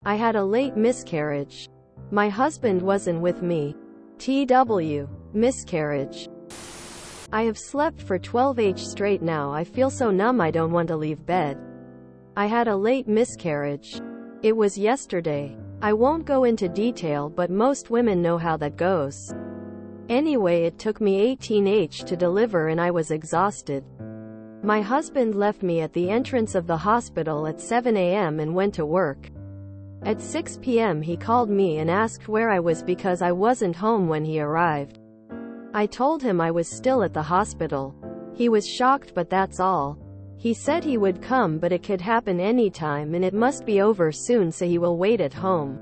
I had a late miscarriage. My husband wasn't with me. TW. Miscarriage. I have slept for 12 hours straight now. I feel so numb I don't want to leave bed. I had a late miscarriage. It was yesterday. I won't go into detail, but most women know how that goes. Anyway, it took me 18 hours to deliver and I was exhausted. My husband left me at the entrance of the hospital at 7 a.m. and went to work. At 6 p.m. he called me and asked where I was because I wasn't home when he arrived. I told him I was still at the hospital. He was shocked, but that's all. He said he would come, but it could happen anytime and it must be over soon, so he will wait at home.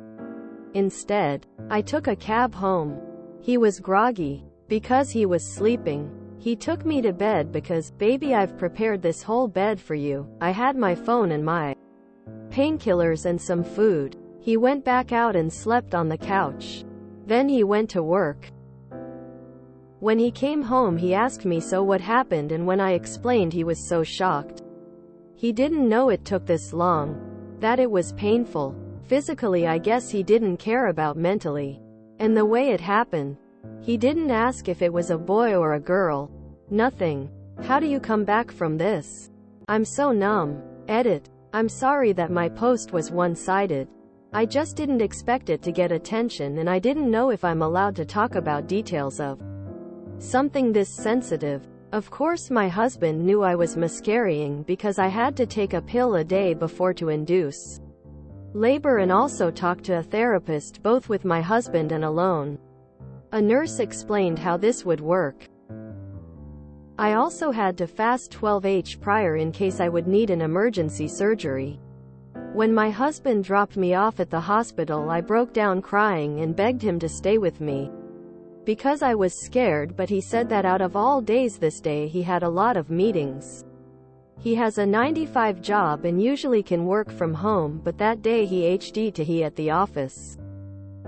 Instead, I took a cab home. He was groggy. Because he was sleeping, he took me to bed because, "Baby, I've prepared this whole bed for you." I had my phone and my painkillers and some food. He went back out and slept on the couch. Then he went to work. When he came home he asked me so what happened, and when I explained he was so shocked. He didn't know it took this long. That it was painful. Physically, I guess he didn't care about mentally. And the way it happened. He didn't ask if it was a boy or a girl. Nothing. How do you come back from this? I'm so numb. Edit. I'm sorry that my post was one-sided. I just didn't expect it to get attention, and I didn't know if I'm allowed to talk about details of something this sensitive. Of course my husband knew I was miscarrying because I had to take a pill a day before to induce labor, and also talk to a therapist, both with my husband and alone. A nurse explained how this would work. I also had to fast 12 hours prior in case I would need an emergency surgery. When my husband dropped me off at the hospital, I broke down crying and begged him to stay with me because I was scared, but he said that out of all days this day he had a lot of meetings. He has a 9-to-5 job and usually can work from home, but that day he had at the office.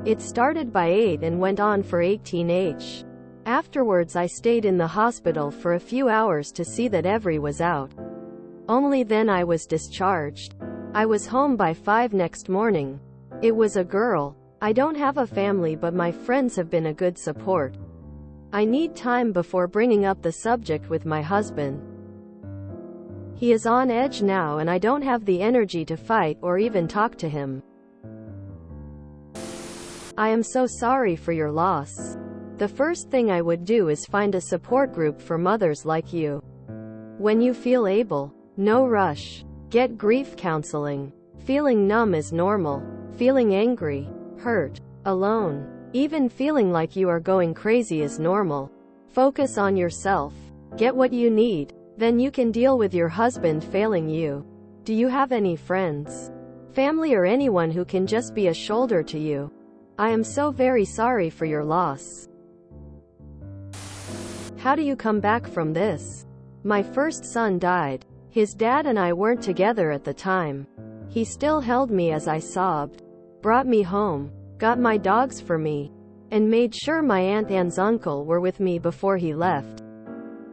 It started by 8 and went on for 18 hours. Afterwards I stayed in the hospital for a few hours to see that every was out. Only then I was discharged. I was home by 5 next morning. It was a girl. I don't have a family, but my friends have been a good support. I need time before bringing up the subject with my husband. He is on edge now and I don't have the energy to fight or even talk to him. I am so sorry for your loss. The first thing I would do is find a support group for mothers like you. When you feel able, no rush. Get grief counseling. Feeling numb is normal. Feeling angry, hurt, alone, even feeling like you are going crazy is normal. Focus on yourself. Get what you need. Then you can deal with your husband failing you. Do you have any friends, family, or anyone who can just be a shoulder to you? I am so very sorry for your loss. How do you come back from this? My first son died. His dad and I weren't together at the time. He still held me as I sobbed, brought me home, got my dogs for me, and made sure my aunt Anne's uncle were with me before he left.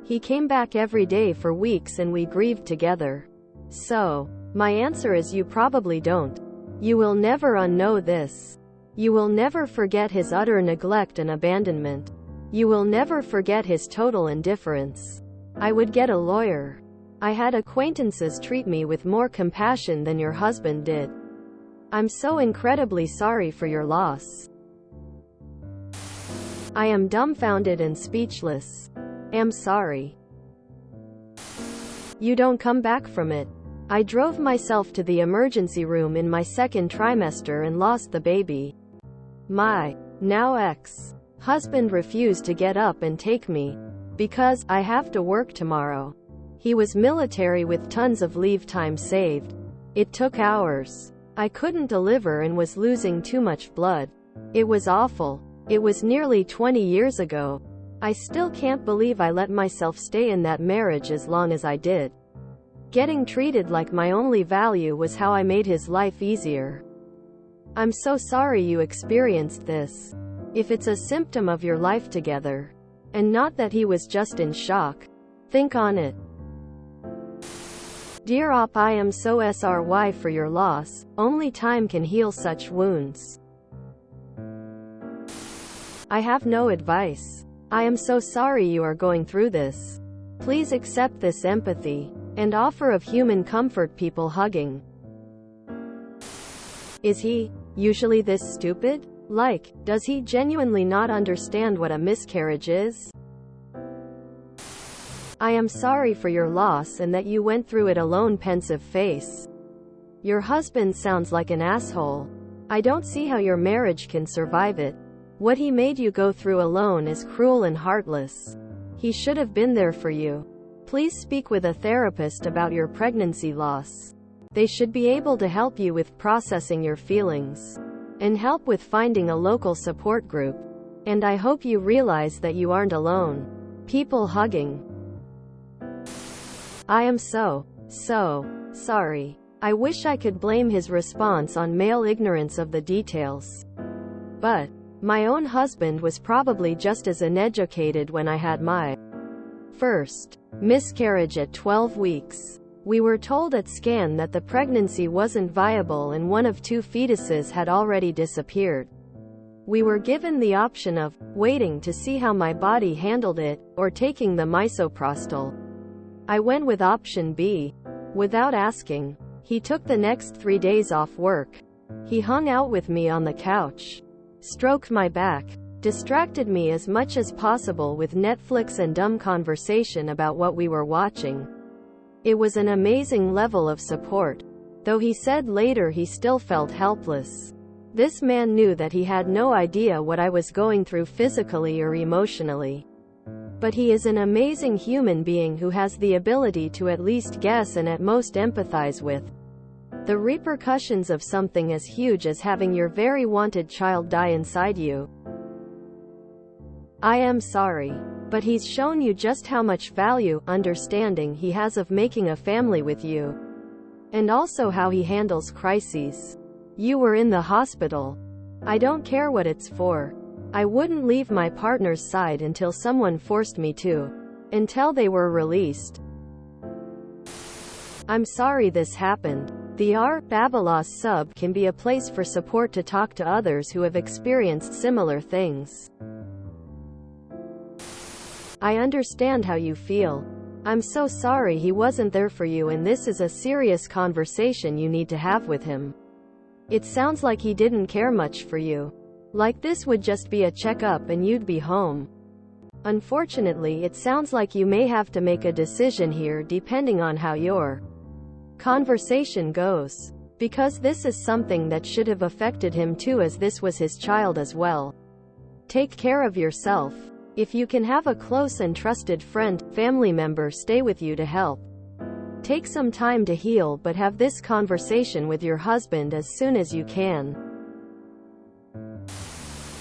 He came back every day for weeks and we grieved together. So, my answer is you probably don't. You will never unknow this. You will never forget his utter neglect and abandonment. You will never forget his total indifference. I would get a lawyer. I had acquaintances treat me with more compassion than your husband did. I'm so incredibly sorry for your loss. I am dumbfounded and speechless. Am sorry. You don't come back from it. I drove myself to the emergency room in my second trimester and lost the baby. My now ex-husband refused to get up and take me because I have to work tomorrow. He was military with tons of leave time saved. It took hours. I couldn't deliver and was losing too much blood. It was awful. It was nearly 20 years ago. I still can't believe I let myself stay in that marriage as long as I did. Getting treated like my only value was how I made his life easier. I'm so sorry you experienced this. If it's a symptom of your life together, and not that he was just in shock, think on it. Dear Op, I am so sorry for your loss. Only time can heal such wounds. I have no advice. I am so sorry you are going through this. Please accept this empathy and offer of human comfort. People hugging. Is he usually this stupid? Like, does he genuinely not understand what a miscarriage is? I am sorry for your loss and that you went through it alone. Pensive face. Your husband sounds like an asshole. I don't see how your marriage can survive it. What he made you go through alone is cruel and heartless. He should have been there for you. Please speak with a therapist about your pregnancy loss. They should be able to help you with processing your feelings and help with finding a local support group. And I hope you realize that you aren't alone. People hugging. I am so sorry. I wish I could blame his response on male ignorance of the details. But my own husband was probably just as uneducated when I had my first miscarriage at 12 weeks. We were told at scan that the pregnancy wasn't viable and one of 2 fetuses had already disappeared. We were given the option of waiting to see how my body handled it, or taking the misoprostol. I went with option B. Without asking, he took the next 3 days off work. He hung out with me on the couch, stroked my back, distracted me as much as possible with Netflix and dumb conversation about what we were watching. It was an amazing level of support, though he said later he still felt helpless. This man knew that he had no idea what I was going through physically or emotionally. But he is an amazing human being who has the ability to at least guess and at most empathize with the repercussions of something as huge as having your very wanted child die inside you. I am sorry, but he's shown you just how much value, understanding he has of making a family with you. And also how he handles crises. You were in the hospital. I don't care what it's for. I wouldn't leave my partner's side until someone forced me to. Until they were released. I'm sorry this happened. The Babalos sub can be a place for support to talk to others who have experienced similar things. I understand how you feel. I'm so sorry he wasn't there for you, and this is a serious conversation you need to have with him. It sounds like he didn't care much for you. Like this would just be a checkup and you'd be home. Unfortunately, it sounds like you may have to make a decision here depending on how your conversation goes. Because this is something that should have affected him too, as this was his child as well. Take care of yourself. If you can have a close and trusted friend, family member stay with you to help. Take some time to heal, but have this conversation with your husband as soon as you can.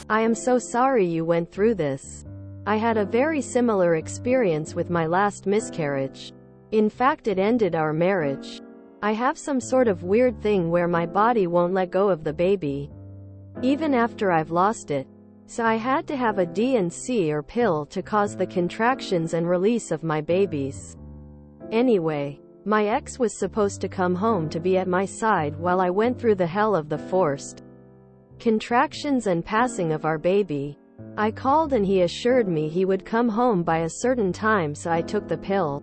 I am so sorry you went through this. I had a very similar experience with my last miscarriage. In fact, it ended our marriage. I have some sort of weird thing where my body won't let go of the baby, even after I've lost it. So I had to have a D&C or pill to cause the contractions and release of my babies. Anyway, my ex was supposed to come home to be at my side while I went through the hell of the forced contractions and passing of our baby. I called and he assured me he would come home by a certain time, so I took the pill.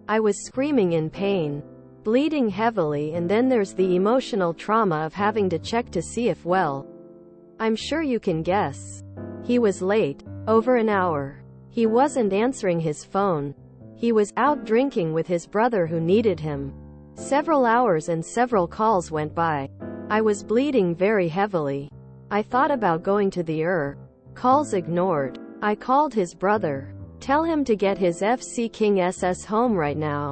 I was screaming in pain, bleeding heavily, and then there's the emotional trauma of having to check to see if I'm sure you can guess. He was late. Over an hour. He wasn't answering his phone. He was out drinking with his brother who needed him. Several hours and several calls went by. I was bleeding very heavily. I thought about going to the calls ignored. I called his brother. Tell him to get his FC King SS home right now.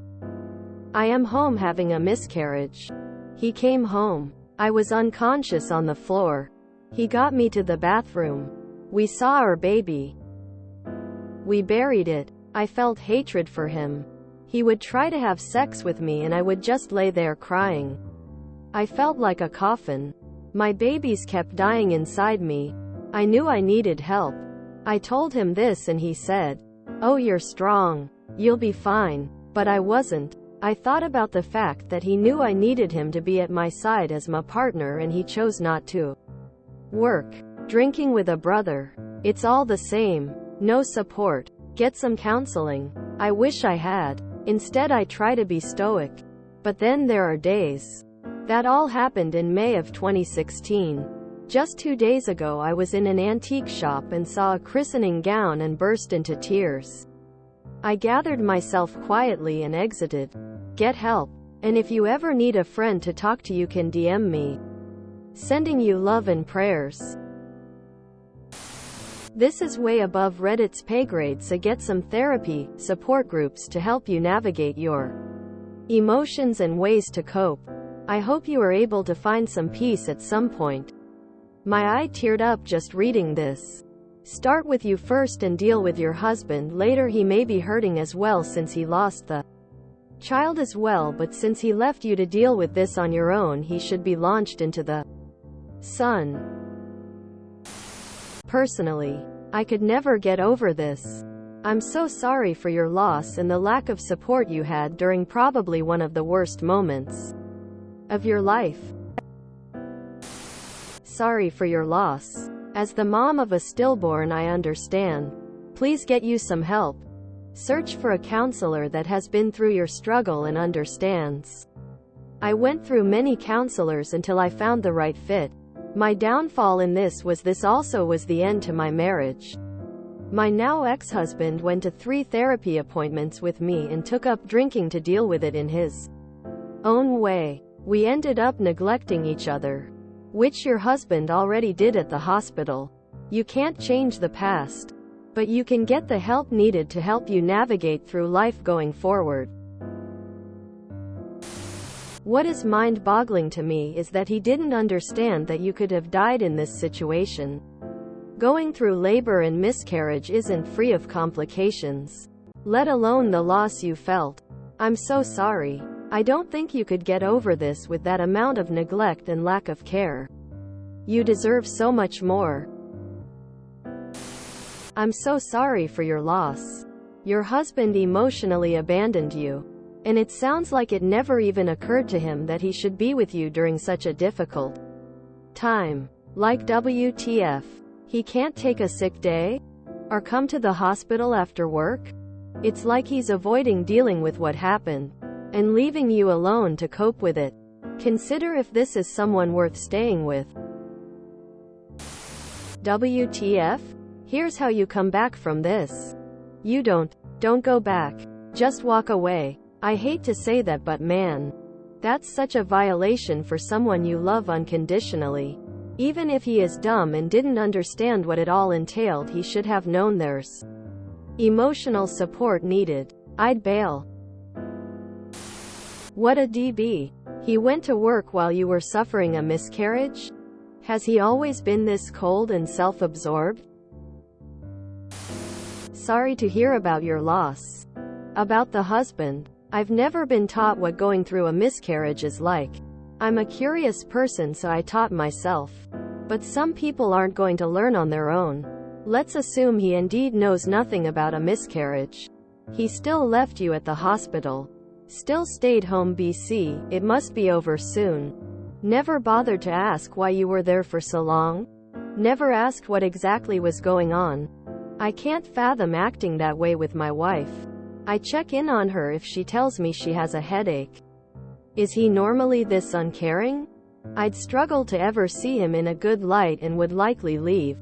I am home having a miscarriage. He came home. I was unconscious on the floor. He got me to the bathroom. We saw our baby. We buried it. I felt hatred for him. He would try to have sex with me and I would just lay there crying. I felt like a coffin. My babies kept dying inside me. I knew I needed help. I told him this and he said, "Oh, you're strong. You'll be fine." But I wasn't. I thought about the fact that he knew I needed him to be at my side as my partner and he chose not to. Work. Drinking with a brother. It's all the same. No support. Get some counseling. I wish I had. Instead I try to be stoic. But then there are days. That all happened in May of 2016. Just 2 days ago I was in an antique shop and saw a christening gown and burst into tears. I gathered myself quietly and exited. Get help. And if you ever need a friend to talk to, you can DM me. Sending you love and prayers. This is way above Reddit's pay grade, so get some therapy, support groups to help you navigate your emotions and ways to cope. I hope you are able to find some peace at some point. My eye teared up just reading this. Start with you first and deal with your husband later. He may be hurting as well since he lost the child as well, but since he left you to deal with this on your own, he should be launched into the sun. Personally, I could never get over this. I'm so sorry for your loss and the lack of support you had during probably one of the worst moments of your life. Sorry for your loss. As the mom of a stillborn, I understand. Please get you some help. Search for a counselor that has been through your struggle and understands. I went through many counselors until I found the right fit. My downfall in this also was the end to my marriage. My now ex-husband went to 3 therapy appointments with me and took up drinking to deal with it in his own way. We ended up neglecting each other, which your husband already did at the hospital. You can't change the past, but you can get the help needed to help you navigate through life going forward. What is mind-boggling to me is that he didn't understand that you could have died in this situation. Going through labor and miscarriage isn't free of complications, let alone the loss you felt. I'm so sorry. I don't think you could get over this with that amount of neglect and lack of care. You deserve so much more. I'm so sorry for your loss. Your husband emotionally abandoned you. And it sounds like it never even occurred to him that he should be with you during such a difficult time. Like WTF? He can't take a sick day? Or come to the hospital after work? It's like he's avoiding dealing with what happened and leaving you alone to cope with it. Consider if this is someone worth staying with. WTF? Here's how you come back from this. You don't go back. Just walk away. I hate to say that, but man, that's such a violation for someone you love unconditionally. Even if he is dumb and didn't understand what it all entailed, he should have known there's emotional support needed. I'd bail. What a DB. He went to work while you were suffering a miscarriage? Has he always been this cold and self-absorbed? Sorry to hear about your loss. About the husband. I've never been taught what going through a miscarriage is like. I'm a curious person, so I taught myself. But some people aren't going to learn on their own. Let's assume he indeed knows nothing about a miscarriage. He still left you at the hospital. Still stayed home BC, it must be over soon. Never bothered to ask why you were there for so long? Never asked what exactly was going on. I can't fathom acting that way with my wife. I check in on her if she tells me she has a headache. Is he normally this uncaring? I'd struggle to ever see him in a good light and would likely leave.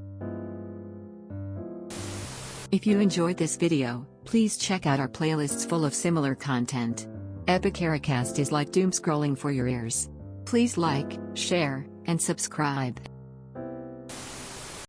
If you enjoyed this video, please check out our playlists full of similar content. Epicaricast is like doom scrolling for your ears. Please like, share, and subscribe.